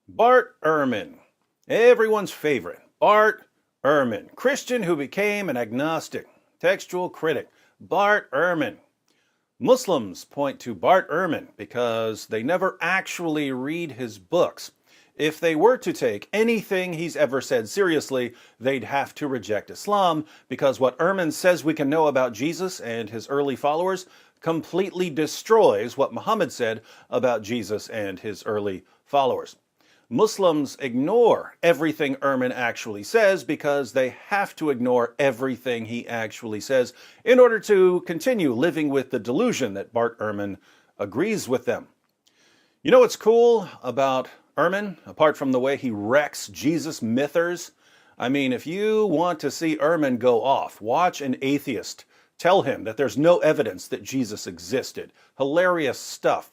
Bart Ehrman, everyone's favorite. Bart Ehrman, Christian who became an agnostic, textual critic. Bart Ehrman. Muslims point to Bart Ehrman because they never actually read his books. If they were to take anything he's ever said seriously, they'd have to reject Islam because what Ehrman says we can know about Jesus and his early followers completely destroys what Muhammad said about Jesus and his early followers. Muslims ignore everything Ehrman actually says because they have to ignore everything he actually says in order to continue living with the delusion that Bart Ehrman agrees with them. You know what's cool about Ehrman, apart from the way he wrecks Jesus mythers? I mean, if you want to see Ehrman go off, watch an atheist tell him that there's no evidence that Jesus existed. Hilarious stuff.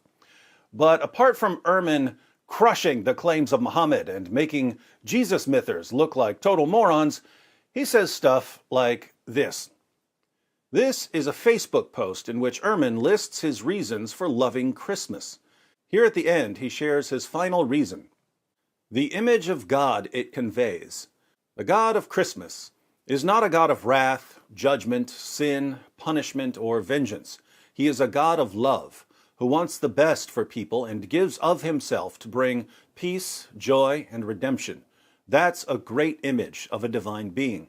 But apart from Ehrman crushing the claims of Muhammad and making Jesus mythers look like total morons, he says stuff like this. This is a Facebook post in which Ehrman lists his reasons for loving Christmas. Here at the end, he shares his final reason. The image of God it conveys. The God of Christmas is not a God of wrath, judgment, sin, punishment, or vengeance. He is a God of love, who wants the best for people and gives of himself to bring peace, joy, and redemption. That's a great image of a divine being.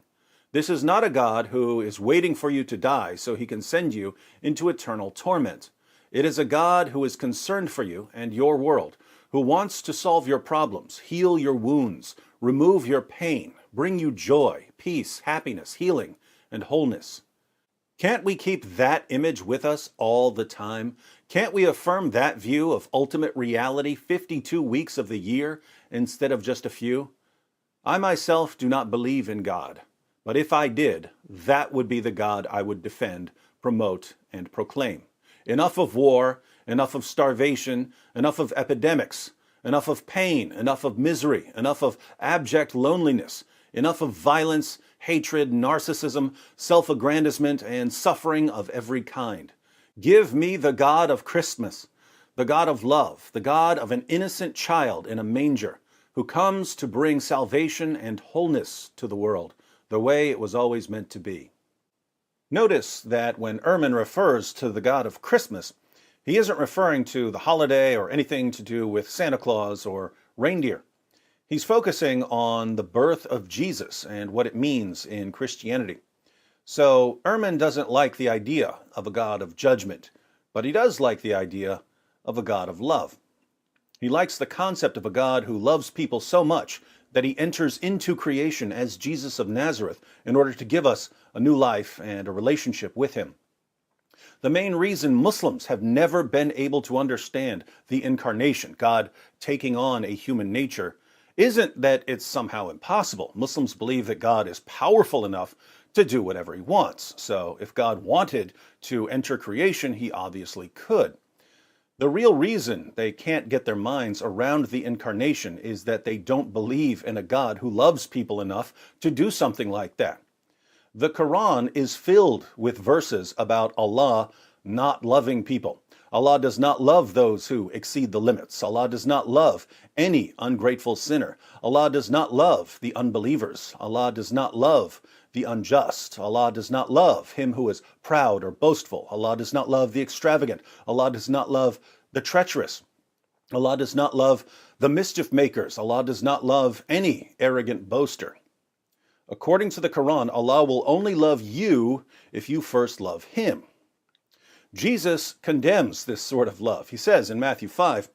This is not a God who is waiting for you to die so he can send you into eternal torment. It is a God who is concerned for you and your world, who wants to solve your problems, heal your wounds, remove your pain, bring you joy, peace, happiness, healing, and wholeness. Can't we keep that image with us all the time? Can't we affirm that view of ultimate reality 52 weeks of the year instead of just a few? I myself do not believe in God, but if I did, that would be the God I would defend, promote, and proclaim. Enough of war, enough of starvation, enough of epidemics, enough of pain, enough of misery, enough of abject loneliness, enough of violence, hatred, narcissism, self-aggrandizement, and suffering of every kind. Give me the God of Christmas, the God of love, the God of an innocent child in a manger, who comes to bring salvation and wholeness to the world, the way it was always meant to be. Notice that when Ehrman refers to the God of Christmas, he isn't referring to the holiday or anything to do with Santa Claus or reindeer. He's focusing on the birth of Jesus and what it means in Christianity. So Ehrman doesn't like the idea of a God of judgment, but he does like the idea of a God of love. He likes the concept of a God who loves people so much that he enters into creation as Jesus of Nazareth in order to give us a new life and a relationship with him. The main reason Muslims have never been able to understand the incarnation, God taking on a human nature, isn't that it's somehow impossible. Muslims believe that God is powerful enough to do whatever he wants. So if God wanted to enter creation, he obviously could. The real reason they can't get their minds around the incarnation is that they don't believe in a God who loves people enough to do something like that. The Quran is filled with verses about Allah not loving people. Allah does not love those who exceed the limits. Allah does not love any ungrateful sinner. Allah does not love the unbelievers. Allah does not love the unjust. Allah does not love him who is proud or boastful. Allah does not love the extravagant. Allah does not love the treacherous. Allah does not love the mischief makers. Allah does not love any arrogant boaster. According to the Quran, Allah will only love you if you first love him. Jesus condemns this sort of love. He says in Matthew 5,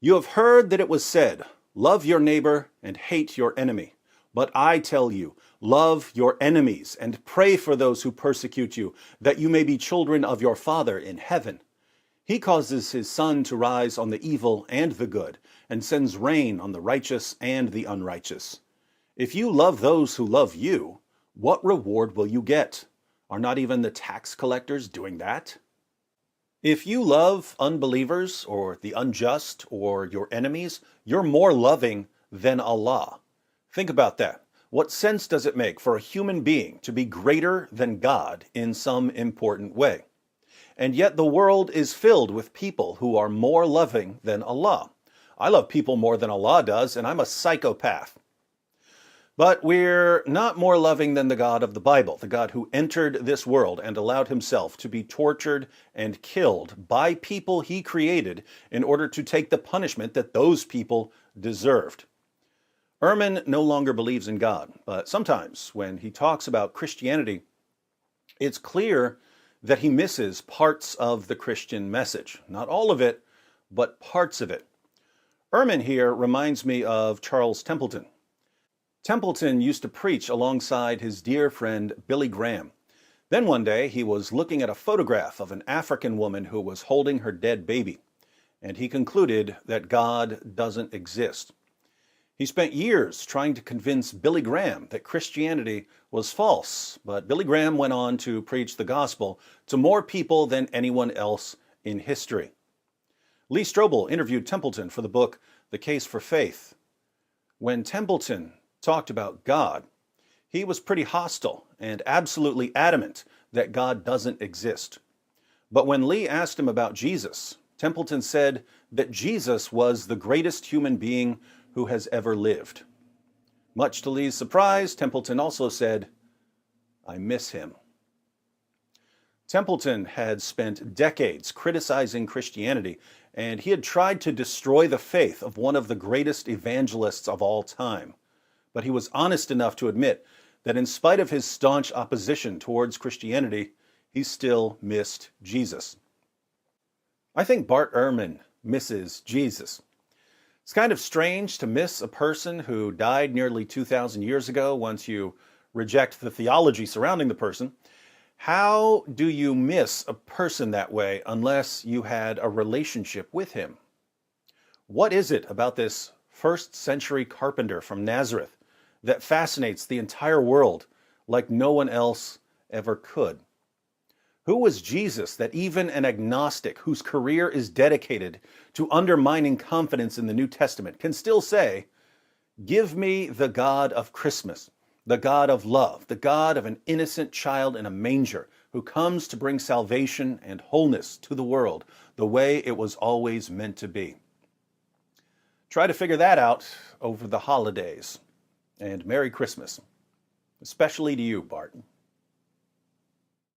"You have heard that it was said, 'Love your neighbor and hate your enemy.' But I tell you, love your enemies and pray for those who persecute you, that you may be children of your Father in heaven. He causes his sun to rise on the evil and the good, and sends rain on the righteous and the unrighteous. If you love those who love you, what reward will you get? Are not even the tax collectors doing that? If you love unbelievers or the unjust or your enemies, you're more loving than Allah. Think about that. What sense does it make for a human being to be greater than God in some important way? And yet the world is filled with people who are more loving than Allah. I love people more than Allah does, and I'm a psychopath. But we're not more loving than the God of the Bible, the God who entered this world and allowed himself to be tortured and killed by people he created in order to take the punishment that those people deserved. Ehrman no longer believes in God, but sometimes when he talks about Christianity, it's clear that he misses parts of the Christian message. Not all of it, but parts of it. Ehrman here reminds me of Charles Templeton. Templeton used to preach alongside his dear friend Billy Graham. Then one day he was looking at a photograph of an African woman who was holding her dead baby, and he concluded that God doesn't exist. He spent years trying to convince Billy Graham that Christianity was false, but Billy Graham went on to preach the gospel to more people than anyone else in history. Lee Strobel interviewed Templeton for the book The Case for Faith. When Templeton talked about God, he was pretty hostile and absolutely adamant that God doesn't exist. But when Lee asked him about Jesus, Templeton said that Jesus was the greatest human being who has ever lived. Much to Lee's surprise, Templeton also said, "I miss him." Templeton had spent decades criticizing Christianity, and he had tried to destroy the faith of one of the greatest evangelists of all time. But he was honest enough to admit that in spite of his staunch opposition towards Christianity, he still missed Jesus. I think Bart Ehrman misses Jesus. It's kind of strange to miss a person who died nearly 2,000 years ago once you reject the theology surrounding the person. How do you miss a person that way unless you had a relationship with him? What is it about this first-century carpenter from Nazareth that fascinates the entire world like no one else ever could? Who was Jesus that even an agnostic whose career is dedicated to undermining confidence in the New Testament can still say, "Give me the God of Christmas, the God of love, the God of an innocent child in a manger who comes to bring salvation and wholeness to the world the way it was always meant to be"? Try to figure that out over the holidays. And Merry Christmas, especially to you, Bart.